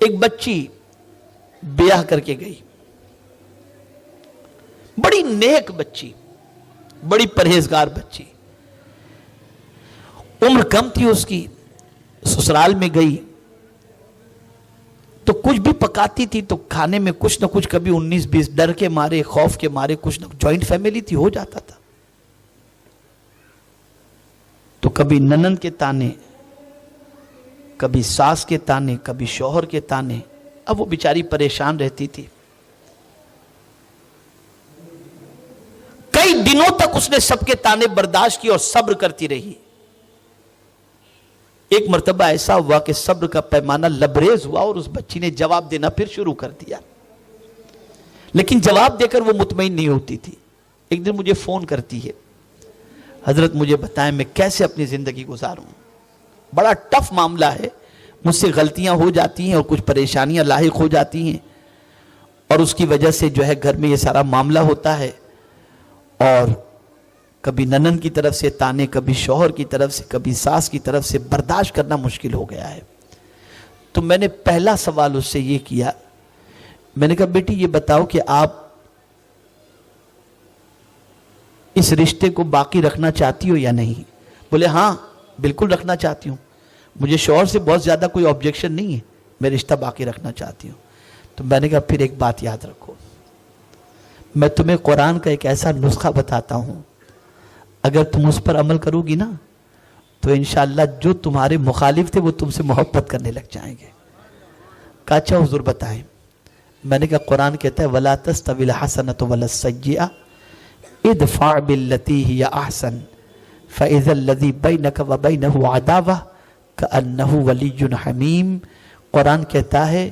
ایک بچی بیاہ کر کے گئی، بڑی نیک بچی، بڑی پرہیزگار بچی، عمر کم تھی اس کی، سسرال میں گئی تو کچھ بھی پکاتی تھی تو کھانے میں کچھ نہ کچھ، کبھی 19-20 ڈر کے مارے، خوف کے مارے، کچھ نہ کچھ، جوائنٹ فیملی تھی، ہو جاتا تھا، تو کبھی ننند کے تانے، کبھی ساس کے تانے، کبھی شوہر کے تانے، اب وہ بیچاری پریشان رہتی تھی۔ کئی دنوں تک اس نے سب کے تانے برداشت کی اور صبر کرتی رہی۔ ایک مرتبہ ایسا ہوا کہ صبر کا پیمانہ لبریز ہوا اور اس بچی نے جواب دینا پھر شروع کر دیا، لیکن جواب دے کر وہ مطمئن نہیں ہوتی تھی۔ ایک دن مجھے فون کرتی ہے، حضرت مجھے بتائیں میں کیسے اپنی زندگی گزاروں، بڑا ٹف معاملہ ہے، مجھ سے غلطیاں ہو جاتی ہیں اور کچھ پریشانیاں لاحق ہو جاتی ہیں، اور اس کی وجہ سے جو ہے گھر میں یہ سارا معاملہ ہوتا ہے، اور کبھی ننند کی طرف سے تانے، کبھی شوہر کی طرف سے، کبھی ساس کی طرف سے، برداشت کرنا مشکل ہو گیا ہے۔ تو میں نے پہلا سوال اس سے یہ کیا، میں نے کہا بیٹی یہ بتاؤ کہ آپ اس رشتے کو باقی رکھنا چاہتی ہو یا نہیں؟ بولے ہاں بالکل رکھنا چاہتی ہوں، مجھے شوہر سے بہت زیادہ کوئی آبجیکشن نہیں ہے، میں رشتہ باقی رکھنا چاہتی ہوں۔ تو میں نے کہا پھر ایک بات یاد رکھو، میں تمہیں قرآن کا ایک ایسا نسخہ بتاتا ہوں، اگر تم اس پر عمل کرو گی نا تو انشاءاللہ جو تمہارے مخالف تھے وہ تم سے محبت کرنے لگ جائیں گے۔ کہا اچھا حضور بتائیں۔ میں نے کہا قرآن کہتا ہے وَلَا تَسْتَوِي الْحَسَنَةُ وَلَا السَّيِّئَةُ اِدْفَعْ بِالَّتِي هِيَ أَحْسَنُ فَإِذَا الَّذِي بَيْنَكَ وَبَيْنَهُ عَدَاوَةٌ كَأَنَّهُ وَلِيٌّ حَمِيمٌ۔ قرآن کہتا ہے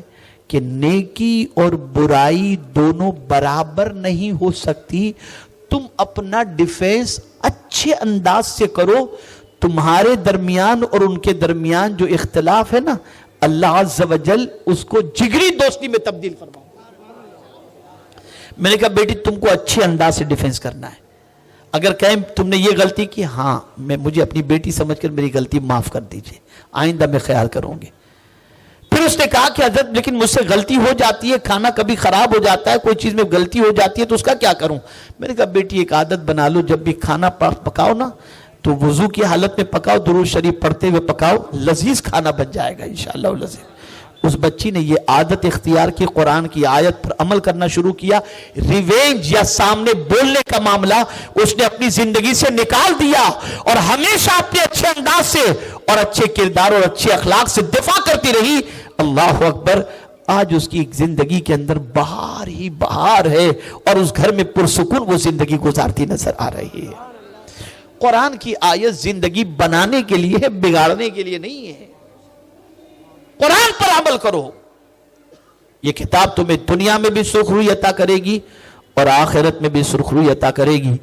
کہ نیکی اور برائی دونوں برابر نہیں ہو سکتی، تم اپنا ڈیفینس اچھے انداز سے کرو، تمہارے درمیان اور ان کے درمیان جو اختلاف ہے نا، اللہ عز و جل اس کو جگری دوستی میں تبدیل فرماؤ۔ میں نے کہا بیٹی تم کو اچھے انداز سے ڈیفینس کرنا ہے، اگر کہیں تم نے یہ غلطی کی، ہاں مجھے اپنی بیٹی سمجھ کر میری غلطی معاف کر دیجئے، آئندہ میں خیال کروں گی۔ پھر اس نے کہا کہ حضرت لیکن مجھ سے غلطی ہو جاتی ہے، کھانا کبھی خراب ہو جاتا ہے، کوئی چیز میں غلطی ہو جاتی ہے تو اس کا کیا کروں؟ میں نے کہا بیٹی ایک عادت بنا لو، جب بھی کھانا پکاؤ نا تو وضو کی حالت میں پکاؤ، درود شریف پڑھتے ہوئے پکاؤ، لذیذ کھانا بن جائے گا انشاءاللہ لذیذ۔ اس بچی نے یہ عادت اختیار کی، قرآن کی آیت پر عمل کرنا شروع کیا، ریونج یا سامنے بولنے کا معاملہ اس نے اپنی زندگی سے نکال دیا، اور ہمیشہ اپنے اچھے انداز سے اور اچھے کردار اور اچھے اخلاق سے دفاع کرتی رہی۔ اللہ اکبر، آج اس کی زندگی کے اندر بہار ہی بہار ہے، اور اس گھر میں پرسکون وہ زندگی گزارتی نظر آ رہی ہے۔ قرآن کی آیت زندگی بنانے کے لیے ہے، بگاڑنے کے لیے نہیں ہے۔ قرآن پر عمل کرو، یہ کتاب تمہیں دنیا میں بھی سرخروئی عطا کرے گی اور آخرت میں بھی سرخروئی عطا کرے گی۔